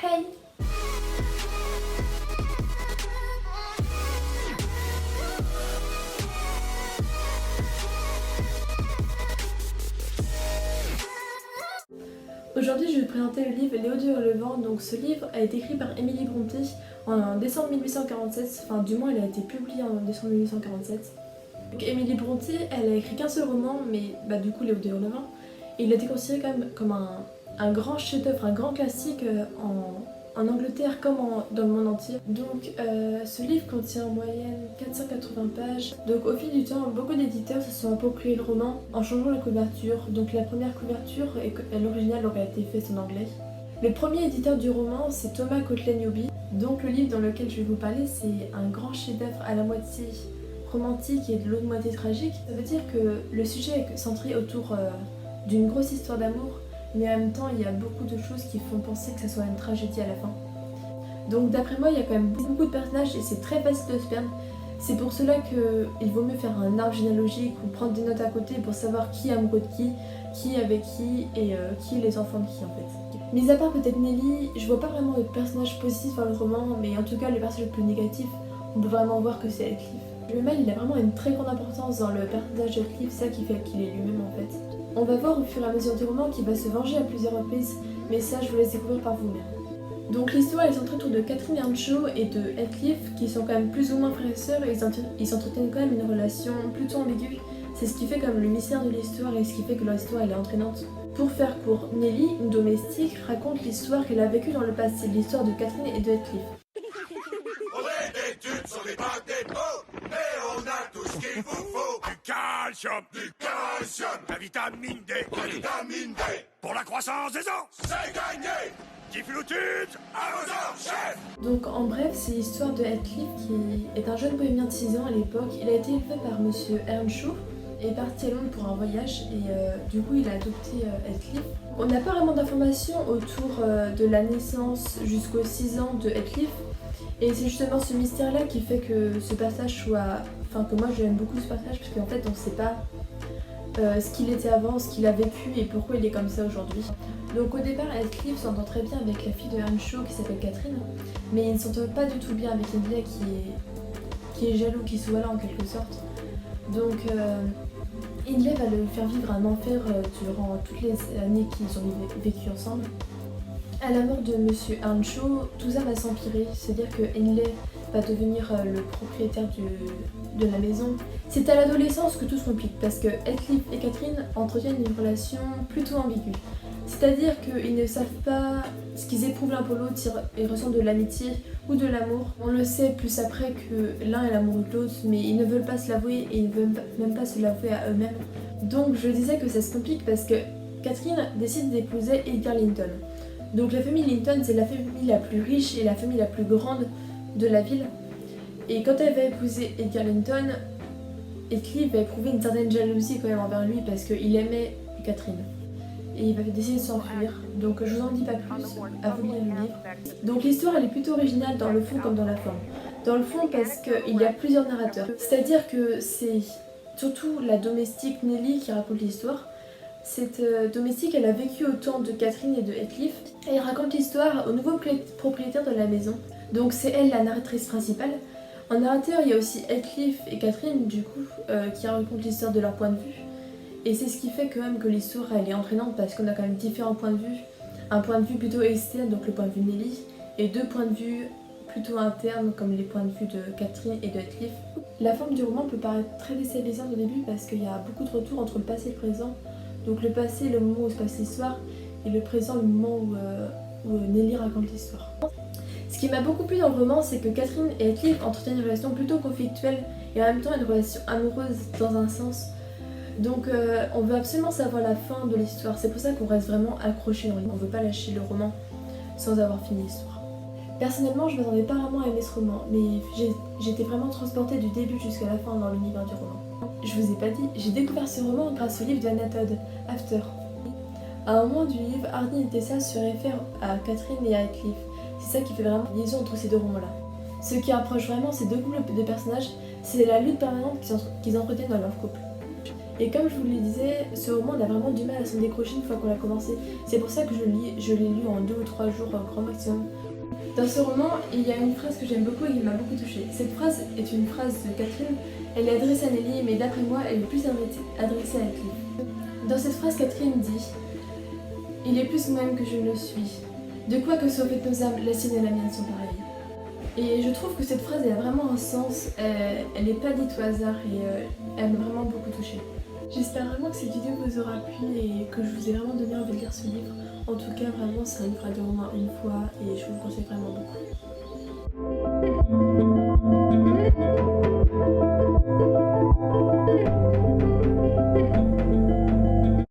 Hey! Aujourd'hui, je vais vous présenter le livre Léo Hurlevent. Donc, ce livre a été écrit par Émilie Brontë en décembre 1847, enfin, du moins, il a été publié en décembre 1847. Donc, Émilie Brontë, elle a écrit qu'un seul roman, mais du coup, Léo Hurlevent, et il a été considéré quand même comme un grand chef-d'œuvre, un grand classique en Angleterre comme dans le monde entier. Donc ce livre contient en moyenne 480 pages. Donc au fil du temps, beaucoup d'éditeurs se sont appropriés le roman en changeant la couverture. Donc la première couverture, l'original aurait été faite en anglais. Le premier éditeur du roman, c'est Thomas Courtland Newby. Donc le livre dans lequel je vais vous parler, c'est un grand chef-d'œuvre à la moitié romantique et de l'autre moitié tragique. Ça veut dire que le sujet est centré autour d'une grosse histoire d'amour, mais en même temps il y a beaucoup de choses qui font penser que ça soit une tragédie à la fin. Donc d'après moi il y a quand même beaucoup de personnages et c'est très facile de se perdre. C'est pour cela qu'il vaut mieux faire un arbre généalogique ou prendre des notes à côté pour savoir qui est amoureux de qui est avec qui et qui est les enfants de qui en fait. Mis à part peut-être Nelly, je vois pas vraiment de personnage positif dans le roman, mais en tout cas le personnage le plus négatif, on peut vraiment voir que c'est Heathcliff. Le mal il a vraiment une très grande importance dans le personnage de Heathcliff, c'est ça qui fait qu'il est lui-même en fait. On va voir au fur et à mesure du roman qu'il va se venger à plusieurs reprises, mais ça je vous laisse découvrir par vous-même. Donc l'histoire est centrée autour de Catherine Earnshaw et de Heathcliff, qui sont quand même plus ou moins frères et sœurs, et ils s'entretiennent quand même une relation plutôt ambiguë. C'est ce qui fait comme le mystère de l'histoire et ce qui fait que leur histoire elle est entraînante. Pour faire court, Nelly, une domestique, raconte l'histoire qu'elle a vécue dans le passé, l'histoire de Catherine et de Heathcliff. On est des études sur les bacs des pots, mais on a tout ce qu'il vous faut. Du calcium, la vitamine D, pour la croissance des os, c'est gagné. Difflutide à vos ordres, chef. Donc en bref, c'est l'histoire de Heathcliff qui est un jeune bohémien de 6 ans à l'époque. Il a été élevé par monsieur Earnshaw et est parti à Londres pour un voyage et du coup il a adopté Heathcliff. On n'a pas vraiment d'informations autour de la naissance jusqu'aux 6 ans de Heathcliff. Et c'est justement ce mystère-là qui fait que ce passage soit... Enfin, que moi j'aime beaucoup ce passage, parce qu'en fait on ne sait pas ce qu'il était avant, ce qu'il a vécu et pourquoi il est comme ça aujourd'hui. Donc au départ, Heathcliff s'entend très bien avec la fille de Earnshaw qui s'appelle Catherine, mais il ne s'entend pas du tout bien avec Hindley qui est jaloux, qui soit là en quelque sorte. Donc Hindley va le faire vivre un enfer durant toutes les années qu'ils ont vécu ensemble. À la mort de monsieur Earnshaw, tout ça va s'empirer, c'est-à-dire que Hindley va devenir le propriétaire de la maison. C'est à l'adolescence que tout se complique parce que Heathcliff et Catherine entretiennent une relation plutôt ambiguë. C'est-à-dire qu'ils ne savent pas ce qu'ils éprouvent l'un pour l'autre, ils ressentent de l'amitié ou de l'amour. On le sait plus après que l'un est l'amoureux de l'autre, mais ils ne veulent pas se l'avouer et ils ne veulent même pas se l'avouer à eux-mêmes. Donc je disais que ça se complique parce que Catherine décide d'épouser Edgar Linton. Donc la famille Linton, c'est la famille la plus riche et la famille la plus grande de la ville. Et quand elle va épouser Edgar Linton, Heathcliff va éprouver une certaine jalousie quand même envers lui parce qu'il aimait Catherine. Et il va décider de s'enfuir. Donc je vous en dis pas plus, à vous de lire le livre. Donc l'histoire elle est plutôt originale dans le fond comme dans la forme. Dans le fond parce qu'il y a plusieurs narrateurs. C'est-à-dire que c'est surtout la domestique Nelly qui raconte l'histoire. Cette domestique, elle a vécu au temps de Catherine et de Heathcliff et elle raconte l'histoire au nouveau propriétaire de la maison. Donc c'est elle la narratrice principale. En narrateur, il y a aussi Heathcliff et Catherine du coup qui racontent l'histoire de leur point de vue. Et c'est ce qui fait quand même que l'histoire elle est entraînante parce qu'on a quand même différents points de vue. Un point de vue plutôt externe, donc le point de vue de Nelly, et deux points de vue plutôt internes comme les points de vue de Catherine et de Heathcliff. La forme du roman peut paraître très déstabilisante au début parce qu'il y a beaucoup de retours entre le passé et le présent. Donc le passé, le moment où se passe l'histoire, et le présent, le moment où Nelly raconte l'histoire. Ce qui m'a beaucoup plu dans le roman, c'est que Catherine et Heathcliff entretiennent une relation plutôt conflictuelle et en même temps une relation amoureuse dans un sens. Donc on veut absolument savoir la fin de l'histoire, c'est pour ça qu'on reste vraiment accroché dans le livre. On ne veut pas lâcher le roman sans avoir fini l'histoire. Personnellement, je ne m'attendais pas vraiment à aimer ce roman, mais j'étais vraiment transportée du début jusqu'à la fin dans l'univers du roman. Je vous ai pas dit, j'ai découvert ce roman grâce au livre de Anna Todd, After. À un moment du livre, Hardin et Tessa se réfèrent à Catherine et à Heathcliff. C'est ça qui fait vraiment une liaison entre ces deux romans-là. Ce qui rapproche vraiment ces deux couples de personnages, c'est la lutte permanente qu'ils entretiennent dans leur couple. Et comme je vous le disais, ce roman on a vraiment du mal à s'en décrocher une fois qu'on l'a commencé. C'est pour ça que je l'ai lu en 2 ou 3 jours au grand maximum. Dans ce roman, il y a une phrase que j'aime beaucoup et qui m'a beaucoup touchée. Cette phrase est une phrase de Catherine, elle est adressée à Nelly, mais d'après moi, elle est plus adressée à Heathcliff. Dans cette phrase, Catherine dit « Il est plus moi-même que je ne le suis. De quoi que soient faites nos âmes, la sienne et la mienne sont pareilles. » Et je trouve que cette phrase elle a vraiment un sens, elle n'est pas dite au hasard et elle m'a vraiment beaucoup touchée. J'espère vraiment que cette vidéo vous aura plu et que je vous ai vraiment donné envie de lire ce livre. En tout cas, vraiment, c'est un livre à lire au moins une fois et je vous le conseille vraiment beaucoup.